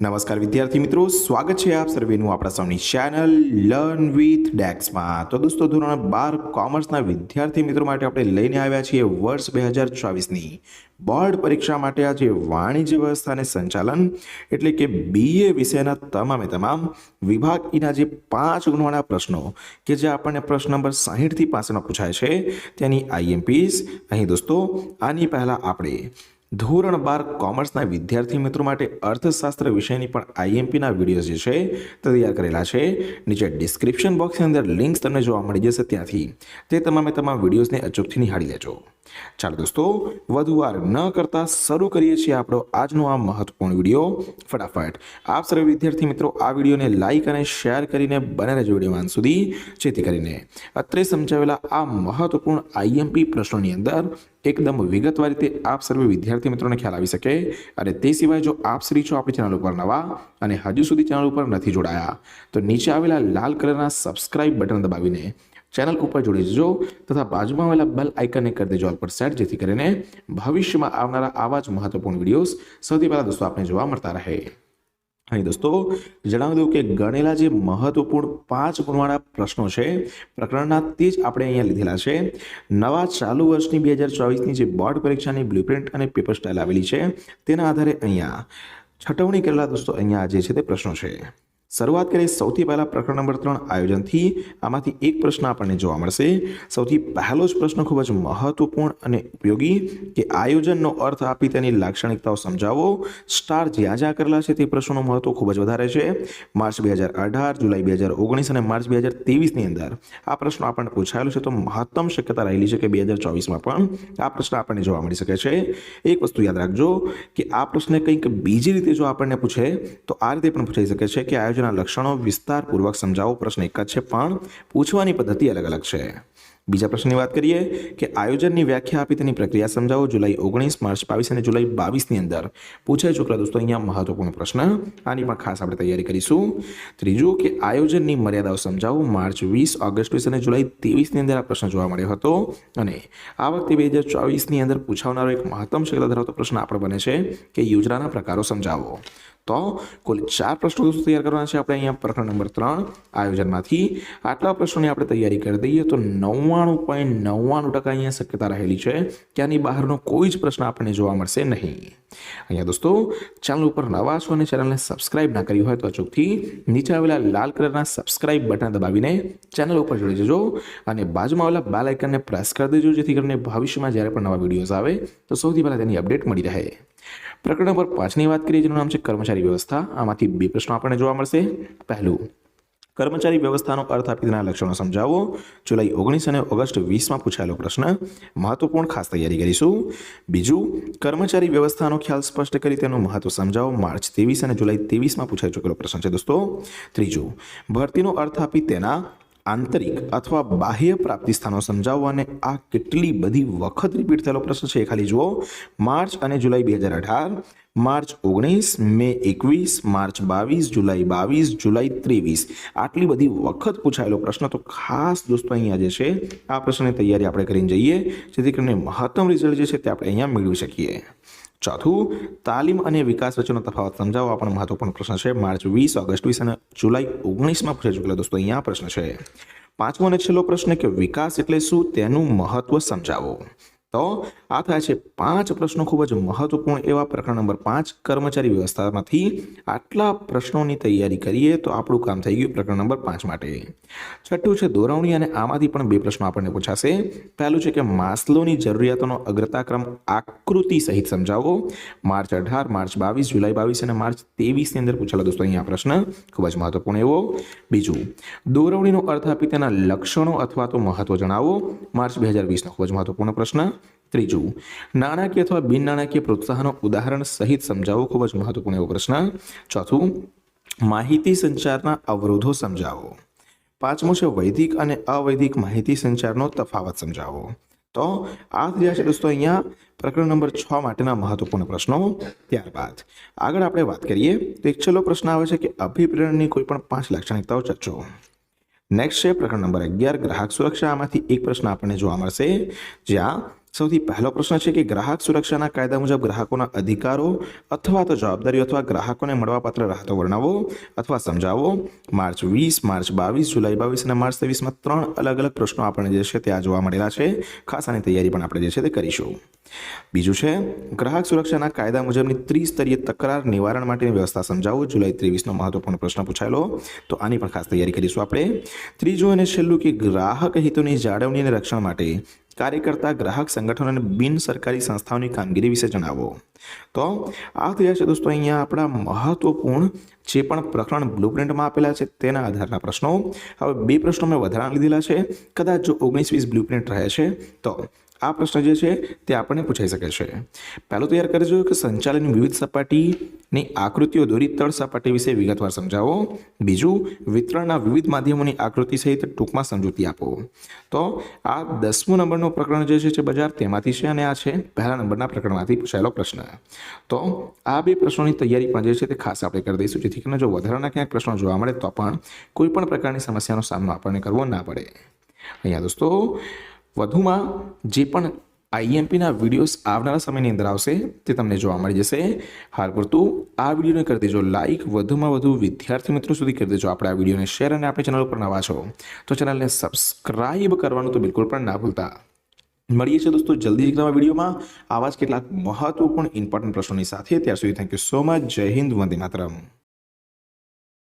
નમસ્કાર વિદ્યાર્થી મિત્રો, સ્વાગત છે આપ સર્વેનું આપણા સૌની ચેનલ લર્ન વિથ ડેક્સમાં। તો દોસ્તો, ધોરણ 12 કોમર્સના વિદ્યાર્થી મિત્રો માટે આપણે લઈને આવ્યા છીએ વર્ષ 2024ની બોર્ડ પરીક્ષા માટે આજે વાણિજ્ય વ્યવસ્થા અને સંચાલન એટલે કે બીએ વિષયના તમામ વિભાગ એના જે 5 ગુણવાળા પ્રશ્નો કે જે આપણને પ્રશ્ન નંબર 60 થી 65માં પૂછાય છે તેની આઈએમપીસ અહીં દોસ્તો આની પહેલા આપણે ધોરણ 12 કોમર્સના વિદ્યાર્થી મિત્રો માટે અર્થશાસ્ત્ર વિષયની પણ આઈએમપીના વિડીયોઝ જે છે તે તૈયાર કરેલા છે। નીચે ડિસ્ક્રિપ્શન બોક્સની અંદર લિંક્સ તમને જોવા મળી જશે, ત્યાંથી તે તમામ વિડીયોઝને અચૂકથી નિહાળી લેજો। ચાલો દોસ્તો, વધુ વાર ન કરતા શરૂ કરીએ છીએ આપણો આજનો આ મહત્વપૂર્ણ વિડીયો। ફટાફટ આપ સર્વે વિદ્યાર્થી મિત્રો આ વિડીયોને લાઇક અને શેર કરીને બને રહેજો વિડીયો અંત સુધી, જેથી કરીને અત્રે સમજાવેલા આ મહત્વપૂર્ણ આઈએમપી પ્રશ્નોની અંદર એકદમ વિગતવાર રીતે આપ સર્વે વિદ્યાર્થી મિત્રોને ખ્યાલ આવી શકે। અને તે સિવાય જો આપ શ્રી છો આપણી ચેનલ ઉપર નવા અને હજુ સુધી ચેનલ ઉપર નથી જોડાયા તો નીચે આવેલા લાલ કલરના સબસ્ક્રાઇબ બટન દબાવીને ચેનલ ઉપર જોડી જજો તથા બાજુમાં આવેલા બેલ આઇકનને કરી દેજો ઓલ પર સેટ, જેથી કરીને ભવિષ્યમાં આવનારા આવા જ મહત્વપૂર્ણ વિડીયોઝ સૌથી પહેલા દોસ્તો આપને જોવા મળતા રહે। અહીં દોસ્તો જણાવી દઉં કે ગણેલા જે મહત્વપૂર્ણ 5 ગુણવાળા પ્રશ્નો છે પ્રકરણના તે જ આપણે અહીંયા લીધેલા છે। નવા ચાલુ વર્ષની 2024ની જે બોર્ડ પરીક્ષાની બ્લુપ્રિન્ટ અને પેપર સ્ટાઇલ આવેલી છે તેના આધારે અહીંયા છટવણી કરેલા દોસ્તો અહીંયા જે છે તે પ્રશ્નો છે। શરૂઆત કરીએ સૌથી પહેલા પ્રકરણ નંબર 3 આયોજનથી। આમાંથી એક પ્રશ્ન આપણને જોવા મળશે। સૌથી પહેલો જ પ્રશ્ન ખૂબ જ મહત્વપૂર્ણ અને ઉપયોગી કે આયોજનનો અર્થ આપી તેની લાક્ષણિકતાઓ સમજાવો। સ્ટાર જ્યાં જ્યાં કરેલા છે તે પ્રશ્નોનું મહત્વ ખૂબ જ વધારે છે। માર્ચ 2018, જુલાઈ 2019 અને માર્ચ 2023ની અંદર આ પ્રશ્નો આપણને પૂછાયેલો છે, તો મહત્તમ શક્યતા રહેલી છે કે 2024માં પણ આ પ્રશ્ન આપણને જોવા મળી શકે છે। એક વસ્તુ યાદ રાખજો કે આ પ્રશ્ન કંઈક બીજી રીતે જો આપણને પૂછે તો આ રીતે પણ પૂછાઈ શકે છે કે આયોજન લક્ષણો વિસ્તારપૂર્વક સમજાવો। પ્રશ્ન એક જ છે પણ પૂછવાની પદ્ધતિ અલગ અલગ છે। બીજા પ્રશ્નની વાત કરીએ કે આયોજનની વ્યાખ્યા આપી તેની પ્રક્રિયા સમજાવો। જુલાઈ 19, માર્ચ 22 અને જુલાઈ 22ની અંદર પૂછાય ચૂકેલા દોસ્તો અહીંયા મહત્વપૂર્ણ પ્રશ્ન, આની પણ ખાસ આપણે તૈયારી કરીશું। ત્રીજું કે આયોજનની મર્યાદાઓ સમજાવો। માર્ચ 20, ઓગસ્ટ 20 અને જુલાઈ 23ની અંદર આ પ્રશ્ન જોવા મળ્યો હતો અને આ વખતે 2024ની અંદર પૂછાવનારો એક મહત્તમ શક્યતા ધરાવતો પ્રશ્ન આપણે બને છે કે યોજનાના પ્રકારો સમજાવો। તો કુલ 4 પ્રશ્નો દોસ્તો તૈયાર કરવાના છે આપણે અહીંયા પ્રકરણ નંબર 3 આયોજનમાંથી। આટલા પ્રશ્નોની આપણે તૈયારી કરી દઈએ તો 99.99% અહીંયા શક્યતા રહેલી છે કે આની બહારનો કોઈ જ પ્રશ્ન આપણને જોવા મળશે નહીં। અહીંયા દોસ્તો ચેનલ ઉપર નવા છો અને ચેનલને સબસ્ક્રાઇબ ના કરી હોય તો અચૂકથી નીચે આવેલા લાલ કલરના સબસ્ક્રાઇબ બટન દબાવીને ચેનલ ઉપર જોડી જજો અને બાજુમાં આવેલા બેલ આઇકનને પ્રેસ કરી દેજો, જેથી કરીને ભવિષ્યમાં જ્યારે પણ નવા વિડીયોઝ આવે તો સૌથી પહેલા તેની અપડેટ મળી રહે। પ્રકરણ નંબર 5ની વાત કરીએ જેનું નામ છે કર્મચારી વ્યવસ્થા। આમાંથી 2 પ્રશ્નો આપણને જોવા મળશે। પહેલું, કર્મચારી વ્યવસ્થાનો અર્થ આપી તેના લક્ષણો સમજાવો। જુલાઈ 19 અને ઓગસ્ટ 20માં પૂછાયેલો પ્રશ્ન, મહત્વપૂર્ણ, ખાસ તૈયારી કરીશું। બીજું, કર્મચારી વ્યવસ્થાનો ખ્યાલ સ્પષ્ટ કરી તેનું મહત્વ સમજાવો। માર્ચ 23 અને જુલાઈ 23માં પૂછાઈ ચૂકેલો પ્રશ્ન છે દોસ્તો। ત્રીજું, ભરતીનો અર્થ આપી તેના આંતરિક અથવા બાહ્ય પ્રાપ્તિ સ્થાનો સમજાવો અને આ કેટલી બધી વખત રિપીટ થયેલો પ્રશ્ન છે એ ખાલી જુઓ। માર્ચ અને જુલાઈ 2018, માર્ચ 19, મે 21, માર્ચ 22, જુલાઈ 22, જુલાઈ 23 આટલી બધી વખત પૂછાયેલો પ્રશ્ન, તો ખાસ દોસ્તો અહીંયા જે છે આ પ્રશ્નની તૈયારી આપણે કરીને જઈએ જેથી કરીને મહત્તમ રિઝલ્ટ જે છે તે આપણે અહીંયા મેળવી શકીએ। ચોથું, તાલીમ અને વિકાસ વચ્ચેનો તફાવત સમજાવો। આ પણ મહત્વપૂર્ણ પ્રશ્ન છે। માર્ચ 20, ઓગસ્ટ 20 અને જુલાઈ 19માં પૂછાઈ ચૂકેલા દોસ્તો અહીંયા પ્રશ્ન છે। પાંચમો અને છેલ્લો પ્રશ્ન કે વિકાસ એટલે શું તેનું મહત્વ સમજાવો। તો આ થાય છે 5 પ્રશ્નો ખૂબ જ મહત્વપૂર્ણ એવા પ્રકરણ નંબર 5 કર્મચારી વ્યવસ્થામાંથી। આટલા પ્રશ્નોની તૈયારી કરીએ તો આપણું કામ થઈ ગયું પ્રકરણ નંબર 5 માટે। છઠ્ઠું છે દોરવણી અને આમાંથી પણ 2 પ્રશ્નો આપણને પૂછાશે। પહેલું છે કે માસ્લોની જરૂરિયાતોનો અગ્રતાક્રમ આકૃતિ સહિત સમજાવો। માર્ચ 18, માર્ચ 22, જુલાઈ 22 અને માર્ચ 23ની અંદર પૂછેલો દોસ્તો અહીંયા પ્રશ્ન ખૂબ જ મહત્વપૂર્ણ એવો। બીજું, દોરવણીનો અર્થ આપી તેના લક્ષણો અથવા તો મહત્વ જણાવો। માર્ચ 2020નો ખૂબ જ મહત્વપૂર્ણ પ્રશ્ન। ત્રીજું, નાણાકીય અથવા બિન નાણાકીય પ્રોત્સાહનો ઉદાહરણ સહિત સમજાવો। ખૂબ જ મહત્વપૂર્ણ એવો પ્રશ્ન। ચોથું, માહિતી સંચારના અવરોધો સમજાવો। પાંચમું છે વૈદિક અને અવૈદિક માહિતી સંચારનો તફાવત સમજાવો। તો આ થયા છે દોસ્તો અહીંયા પ્રકરણ નંબર 6 માટેના મહત્વપૂર્ણ પ્રશ્નો। ત્યારબાદ આગળ આપણે વાત કરીએ તો એક છેલ્લો પ્રશ્ન આવે છે કે અભિપ્રેરણની કોઈ પણ 5 લાક્ષણિકતાઓ ચર્ચો। નેક્સ્ટ છે પ્રકરણ નંબર 11 ગ્રાહક સુરક્ષા। આમાંથી એક પ્રશ્ન આપણને જોવા મળશે જ્યાં સૌથી પહેલો પ્રશ્ન છે કે ગ્રાહક સુરક્ષાના કાયદા મુજબ ગ્રાહકોના અધિકારો અથવા તો જવાબદારીઓ અથવા ગ્રાહકોને મળવાપાત્ર રાહતો વર્ણવો અથવા સમજાવો. માર્ચ 20, માર્ચ 22, જુલાઈ 22 અને માર્ચ 23માં 3 અલગ અલગ પ્રશ્નો આપણને જે છે ત્યાં જોવા મળેલા છે. ખાસ આની તૈયારી પણ આપણે જે છે તે કરીશું. બીજું છે ગ્રાહક સુરક્ષાના કાયદા મુજબની ત્રિસ્તરીય તકરાર નિવારણ માટેની વ્યવસ્થા સમજાવો. જુલાઈ 23નો મહત્વપૂર્ણ પ્રશ્ન પૂછાયેલો, તો આની પણ ખાસ તૈયારી કરીશું આપણે. ત્રીજું અને છેલ્લું કે ગ્રાહક હિતોની જાળવણી અને રક્ષણ માટે કાર્ય કરતા ગ્રાહક સંગઠનો અને બિન સરકારી સંસ્થાઓની કામગીરી વિશે જણાવો. તો આ થયા છે દોસ્તો અહીંયા આપણા મહત્વપૂર્ણ જે પણ પ્રકરણ બ્લુપ્રિન્ટમાં આપેલા છે તેના આધારના પ્રશ્નો. હવે 2 પ્રશ્નો મેં વધારાના લીધેલા છે. કદાચ જો 19-20 બ્લુપ્રિન્ટ રહે છે તો આ પ્રશ્ન જે છે તે આપણને પૂછાઈ શકે છે. પહેલો તૈયાર કરજો કે સંચાલનની વિવિધ સપાટીની આકૃતિઓ દોરી તળ સપાટી વિશે વિગતવાર સમજાવો. બીજું, વિતરણના વિવિધ માધ્યમોની આકૃતિ સહિત ટૂંકમાં સમજૂતી આપો. તો આ 10મો નંબરનો પ્રકરણ જે છે બજાર તેમાંથી છે અને આ છે પહેલા નંબરના પ્રકરણમાંથી પૂછાયેલો પ્રશ્ન. તો આ 2 પ્રશ્નોની તૈયારી પણ જે છે તે ખાસ આપણે કરી દઈશું, જેથી કરીને જો વધારાના ક્યાંક પ્રશ્નો જોવા મળે તો પણ કોઈ પણ પ્રકારની સમસ્યાનો સામનો આપણને કરવો ના પડે. અહીંયા દોસ્તો વધુમાં જે પણ આઈએમપીના વિડીયોઝ આવનારા સમયની અંદર આવશે તે તમને જોવા મળી જશે. હાલ પૂરતું આ વિડીયોને કરી દેજો લાઈક, વધુમાં વધુ વિદ્યાર્થી મિત્રો સુધી કરી દેજો આપણે આ વિડીયોને શેર, અને આપણી ચેનલ પર નવા છો તો ચેનલને સબસ્ક્રાઈબ કરવાનું તો બિલકુલ પણ ના ભૂલતા. મળીએ છીએ દોસ્તો જલ્દી જ નવા વિડીયોમાં આવા જ કેટલાક મહત્વપૂર્ણ ઇમ્પોર્ટન્ટ પ્રશ્નોની સાથે. ત્યાર સુધી થેન્ક યુ સો મચ. જય હિન્દ, વંદે માતરમ.